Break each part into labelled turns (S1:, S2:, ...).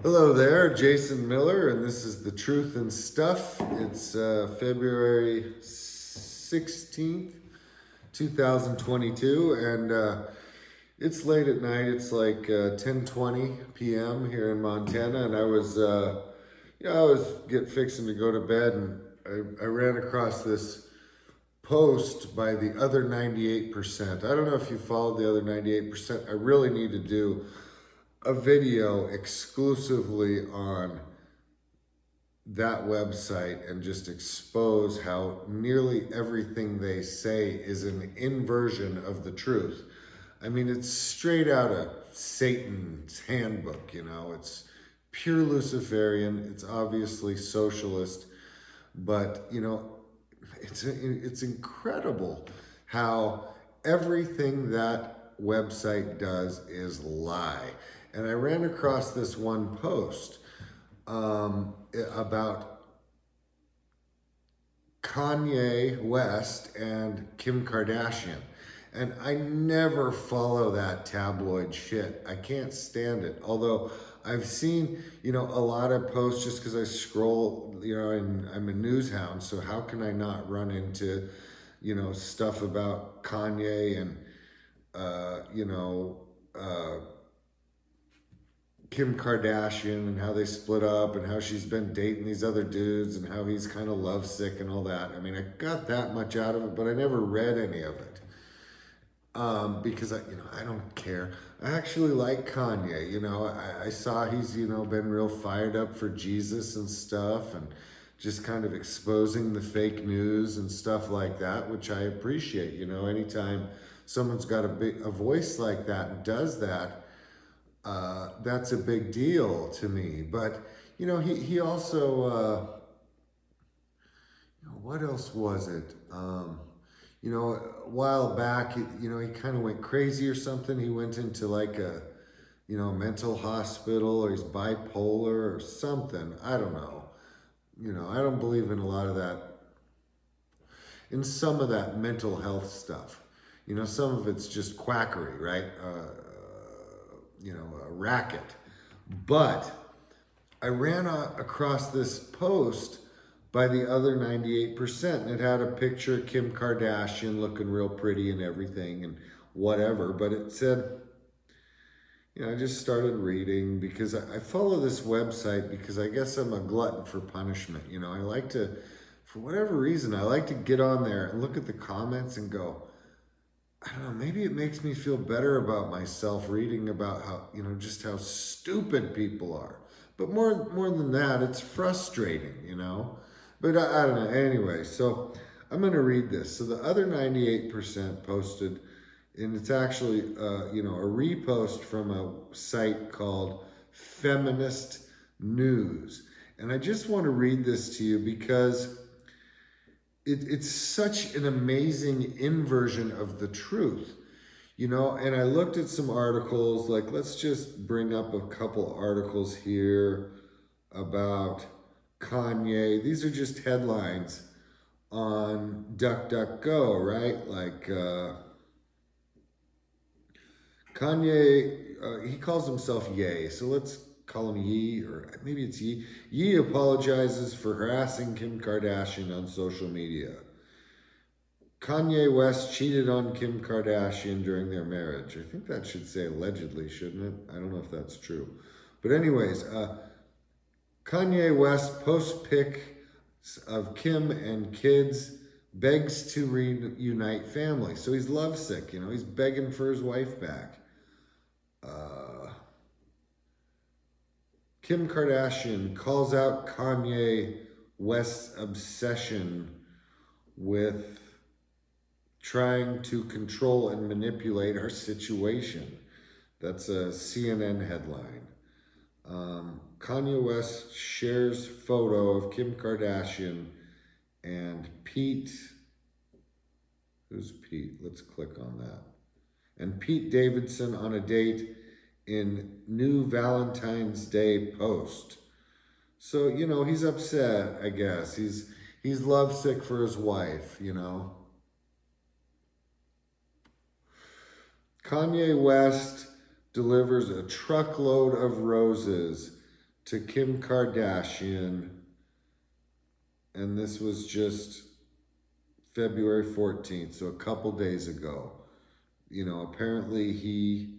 S1: Hello there, Jason Miller, and this is The Truth and Stuff. It's February 16th, 2022, and it's late at night. It's like 10:20 p.m. here in Montana, and I was fixing to go to bed, and I ran across this post by the other 98%. I don't know if you followed the other 98%. I really need to do a video exclusively on that website and just expose how nearly everything they say is an inversion of the truth. I mean, it's straight out of Satan's handbook, It's pure Luciferian. It's obviously socialist, but, it's incredible how everything that website does is lie. And I ran across this one post about Kanye West and Kim Kardashian. And I never follow that tabloid shit. I can't stand it. Although I've seen, a lot of posts just because I scroll, and I'm a news hound. So how can I not run into, stuff about Kanye and, Kim Kardashian and how they split up and how she's been dating these other dudes and how he's kind of lovesick and all that. I mean, I got that much out of it, but I never read any of it because I don't care. I actually like Kanye. I saw he's been real fired up for Jesus and stuff, and just kind of exposing the fake news and stuff like that, which I appreciate. Anytime someone's got a voice like that and does that, that's a big deal to me. But he also what else was it? A while back, he kind of went crazy or something. He went into like a mental hospital, or he's bipolar or something. I don't know. I don't believe in a lot of that, in some of that mental health stuff. Some of it's just quackery, right? A racket. But I ran across this post by the other 98%, and it had a picture of Kim Kardashian looking real pretty and everything and whatever. But it said, I just started reading because I follow this website because I guess I'm a glutton for punishment. I like to, for whatever reason, I like to get on there and look at the comments and go, I don't know, maybe it makes me feel better about myself reading about how, just how stupid people are. But more than that, it's frustrating. But I don't know. Anyway, so I'm going to read this. So the other 98% posted, and it's actually, a repost from a site called Feminist News. And I just want to read this to you because it's such an amazing inversion of the truth, and I looked at some articles. Like, let's just bring up a couple articles here about Kanye. These are just headlines on DuckDuckGo, right? Like, Kanye, he calls himself Ye, so let's call him Ye, or maybe it's Ye. Ye apologizes for harassing Kim Kardashian on social media. Kanye West cheated on Kim Kardashian during their marriage. I think that should say allegedly, shouldn't it? I don't know if that's true. But anyways, Kanye West posts pic of Kim and kids, begs to reunite family. So he's lovesick, he's begging for his wife back. Kim Kardashian calls out Kanye West's obsession with trying to control and manipulate our situation. That's a CNN headline. Kanye West shares photo of Kim Kardashian and Pete. Who's Pete? Let's click on that. And Pete Davidson on a date in new Valentine's Day post. So, he's upset, I guess. He's lovesick for his wife, Kanye West delivers a truckload of roses to Kim Kardashian, and this was just February 14th, so a couple days ago. You know, apparently he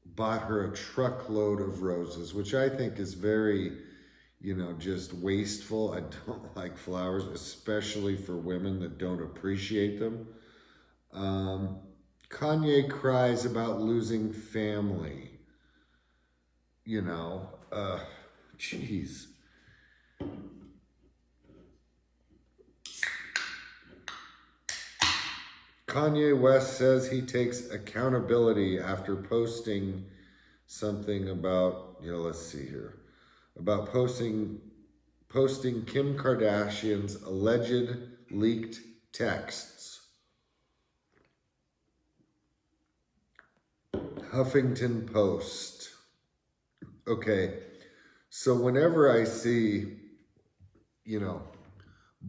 S1: bought her a truckload of roses, which I think is very, you know, just wasteful. I don't like flowers, especially for women that don't appreciate them. Kanye cries about losing family. You know, jeez. Kanye West says he takes accountability after posting something about, you know, let's see here, about posting Kim Kardashian's alleged leaked texts. Huffington Post. Okay, so whenever I see, you know,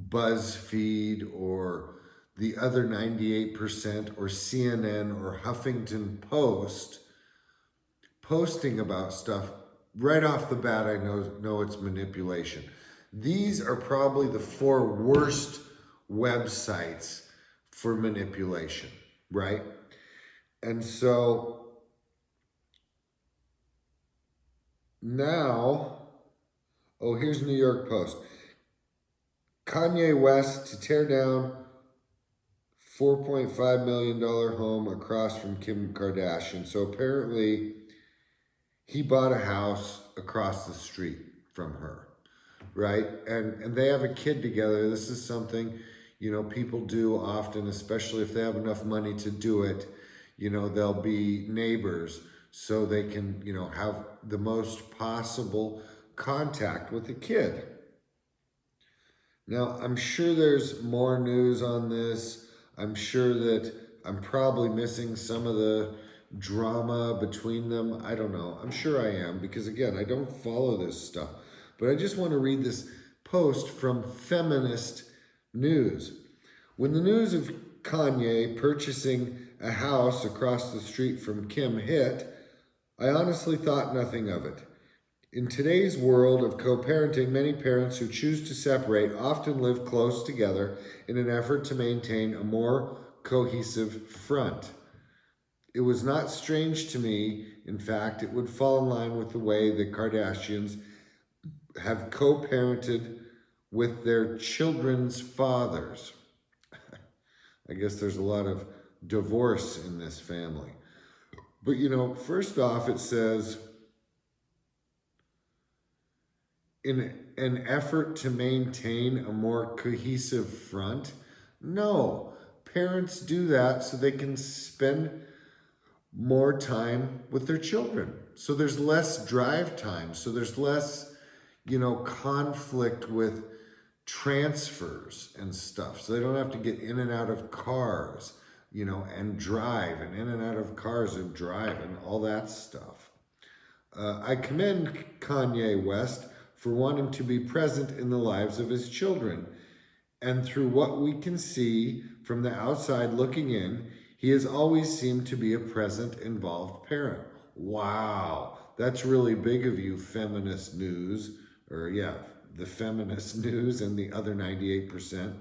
S1: BuzzFeed or the other 98% or CNN or Huffington Post posting about stuff, right off the bat, I know it's manipulation. These are probably the 4 worst websites for manipulation, right? And so now, oh, here's New York Post. Kanye West to tear down $4.5 million home across from Kim Kardashian. So apparently he bought a house across the street from her, right? And they have a kid together. This is something, you know, people do often, especially if they have enough money to do it. You know, they'll be neighbors so they can, you know, have the most possible contact with the kid. Now, I'm sure there's more news on this. I'm sure that I'm probably missing some of the drama between them. I don't know. I'm sure I am because, again, I don't follow this stuff. But I just want to read this post from Feminist News. When the news of Kanye purchasing a house across the street from Kim hit, I honestly thought nothing of it. In today's world of co-parenting, many parents who choose to separate often live close together in an effort to maintain a more cohesive front. It was not strange to me. In fact, it would fall in line with the way the Kardashians have co-parented with their children's fathers. I guess there's a lot of divorce in this family. But, you know, first off, it says, in an effort to maintain a more cohesive front. No, parents do that so they can spend more time with their children. So there's less drive time. So there's less, you know, conflict with transfers and stuff. So they don't have to get in and out of cars, you know, and drive, and in and out of cars and drive and all that stuff. I commend Kanye West for wanting to be present in the lives of his children. And through what we can see from the outside looking in, he has always seemed to be a present, involved parent. Wow, that's really big of you, Feminist News, or yeah, the Feminist News and the other 98%.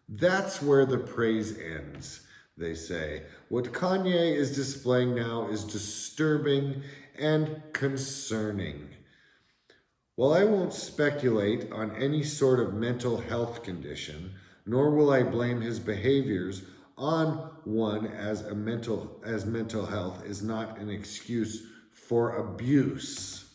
S1: That's where the praise ends, they say. What Kanye is displaying now is disturbing and concerning. While I won't speculate on any sort of mental health condition, nor will I blame his behaviors on one as mental health is not an excuse for abuse.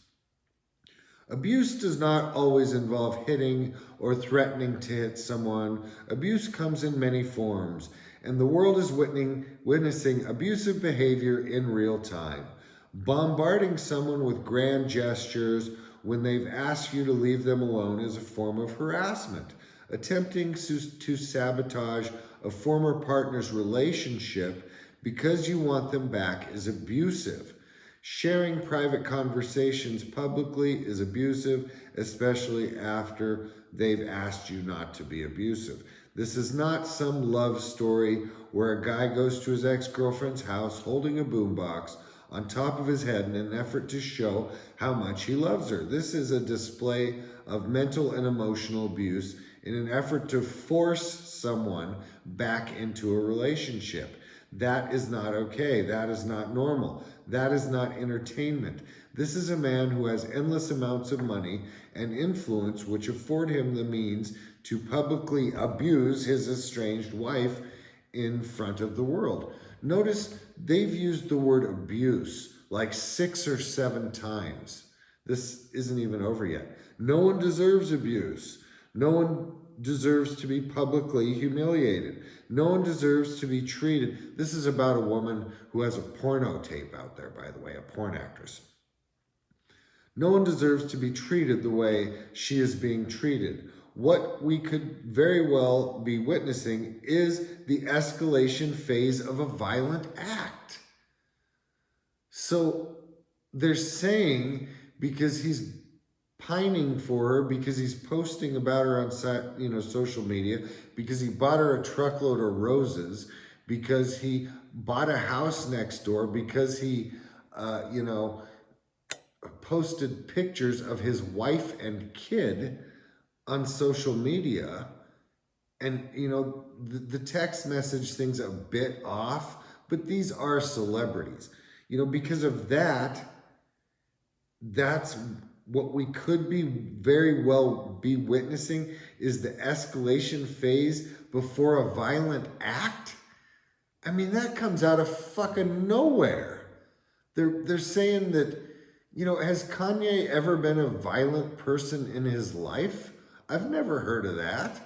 S1: Abuse does not always involve hitting or threatening to hit someone. Abuse comes in many forms, and the world is witnessing abusive behavior in real time. Bombarding someone with grand gestures when they've asked you to leave them alone is a form of harassment. Attempting to sabotage a former partner's relationship because you want them back is abusive. Sharing private conversations publicly is abusive, especially after they've asked you not to be abusive. This is not some love story where a guy goes to his ex-girlfriend's house holding a boombox on top of his head in an effort to show how much he loves her. This is a display of mental and emotional abuse in an effort to force someone back into a relationship. That is not okay. That is not normal. That is not entertainment. This is a man who has endless amounts of money and influence which afford him the means to publicly abuse his estranged wife in front of the world. Notice they've used the word abuse like 6 or 7 times. This isn't even over yet. No one deserves abuse. No one deserves to be publicly humiliated. No one deserves to be treated. This is about a woman who has a porno tape out there, by the way, a porn actress. No one deserves to be treated the way she is being treated. What we could very well be witnessing is the escalation phase of a violent act. So they're saying because he's pining for her, because he's posting about her on social media, because he bought her a truckload of roses, because he bought a house next door, because he posted pictures of his wife and kid on social media, and the text message thing's a bit off, but these are celebrities. Because of that, that's what we could be very well be witnessing is the escalation phase before a violent act. I mean, that comes out of fucking nowhere. They're saying that, has Kanye ever been a violent person in his life? I've never heard of that.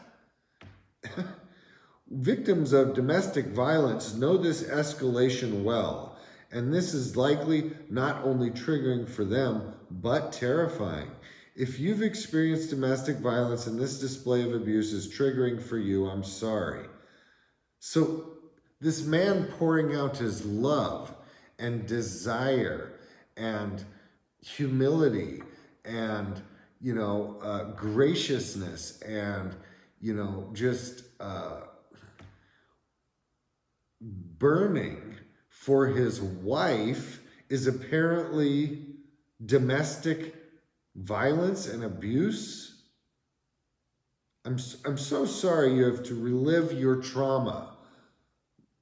S1: Victims of domestic violence know this escalation well, and this is likely not only triggering for them, but terrifying. If you've experienced domestic violence and this display of abuse is triggering for you, I'm sorry. So this man pouring out his love and desire and humility and graciousness and just burning for his wife is apparently domestic violence and abuse. I'm so sorry you have to relive your trauma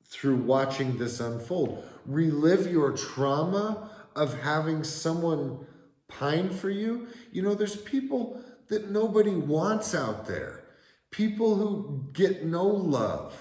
S1: through watching this unfold. Relive your trauma of having someone pine for you. There's people that nobody wants out there. People who get no love.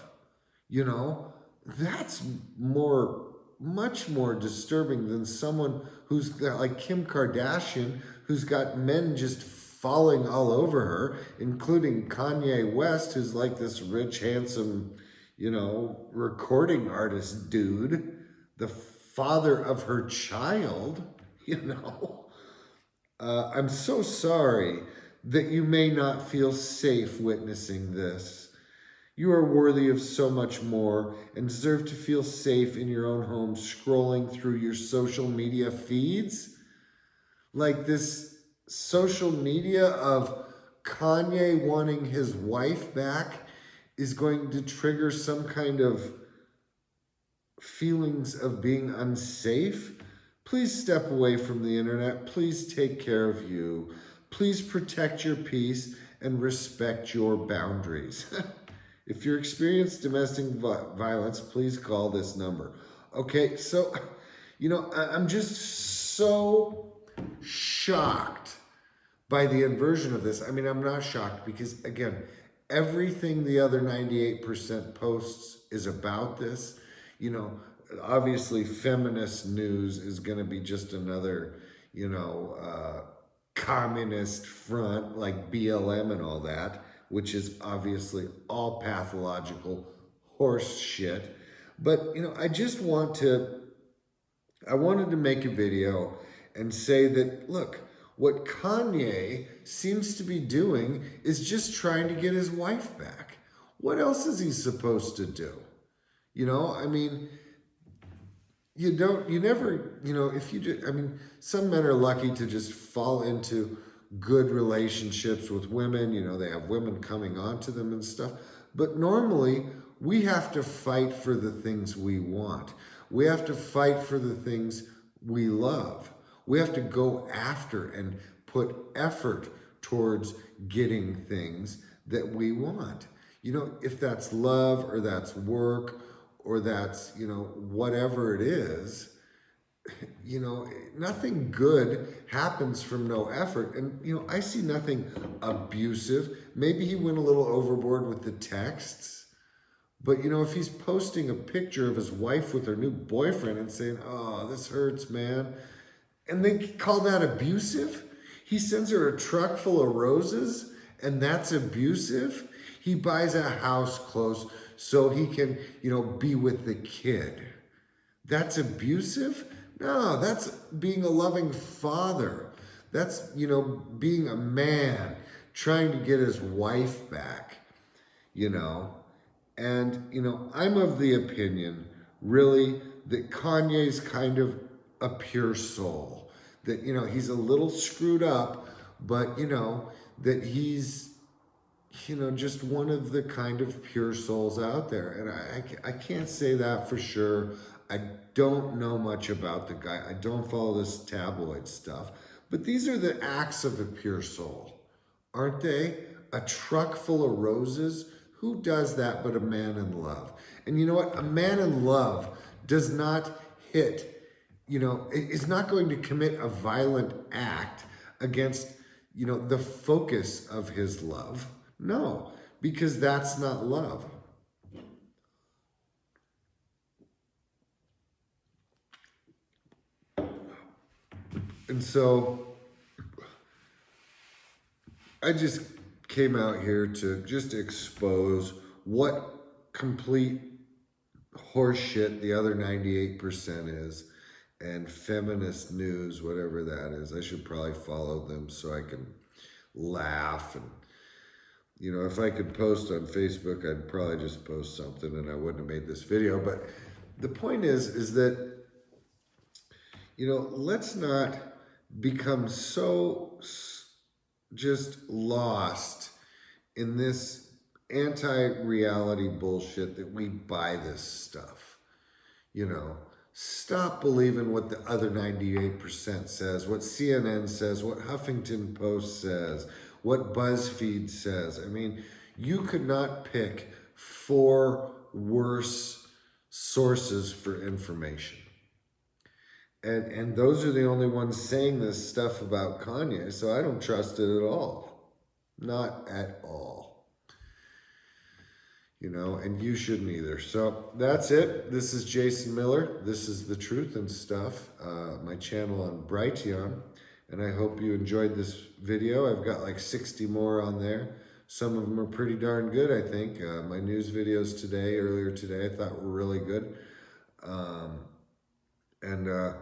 S1: That's much more disturbing than someone who's got, like Kim Kardashian, who's got men just falling all over her, including Kanye West, who's like this rich, handsome, recording artist dude, the father of her child, I'm so sorry that you may not feel safe witnessing this. You are worthy of so much more and deserve to feel safe in your own home scrolling through your social media feeds. Like this social media of Kanye wanting his wife back is going to trigger some kind of feelings of being unsafe. Please step away from the internet. Please take care of you. Please protect your peace and respect your boundaries. If you're experiencing domestic violence, please call this number. Okay, so, I'm just so shocked by the inversion of this. I mean, I'm not shocked because, again, everything the other 98% posts is about this. Obviously, feminist news is going to be just another, communist front like BLM and all that, which is obviously all pathological horse shit. But, I wanted to make a video and say that, look, what Kanye seems to be doing is just trying to get his wife back. What else is he supposed to do? Some men are lucky to just fall into good relationships with women. They have women coming onto them and stuff. But normally, we have to fight for the things we want. We have to fight for the things we love. We have to go after and put effort towards getting things that we want. You know, if that's love or that's work or that's, you know, whatever it is, you know, nothing good happens from no effort. And, you know, I see nothing abusive. Maybe he went a little overboard with the texts. But, you know, if he's posting a picture of his wife with her new boyfriend and saying, oh, this hurts, man, and they call that abusive? He sends her a truck full of roses, and that's abusive? He buys a house close so he can, you know, be with the kid. That's abusive? No, that's being a loving father. That's, you know, being a man trying to get his wife back, you know. And, you know, I'm of the opinion, really, that Kanye's kind of a pure soul. That, you know, he's a little screwed up, but, you know, that he's, you know, just one of the kind of pure souls out there. And I can't say that for sure. I don't know much about the guy. I don't follow this tabloid stuff. But these are the acts of a pure soul, aren't they? A truck full of roses? Who does that but a man in love? And you know what? A man in love does not hit, you know, is not going to commit a violent act against, you know, the focus of his love. No, because that's not love. And so I just came out here to just expose what complete horseshit the other 98% is, and feminist news, whatever that is. I should probably follow them so I can laugh. And, you know, if I could post on Facebook, I'd probably just post something and I wouldn't have made this video. But the point is that, you know, let's not become so just lost in this anti-reality bullshit that we buy this stuff. You know, stop believing what the other 98% says, what CNN says, what Huffington Post says, what BuzzFeed says. I mean, you could not pick 4 worse sources for information. And those are the only ones saying this stuff about Kanye, so I don't trust it at all. Not at all. You know, and you shouldn't either. So that's it. This is Jason Miller. This is The Truth and Stuff, my channel on Brighteon. And I hope you enjoyed this video. I've got like 60 more on there. Some of them are pretty darn good, I think. My news videos earlier today, I thought were really good.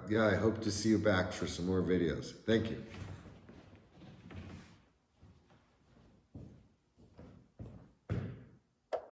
S1: Yeah, I hope to see you back for some more videos. Thank you.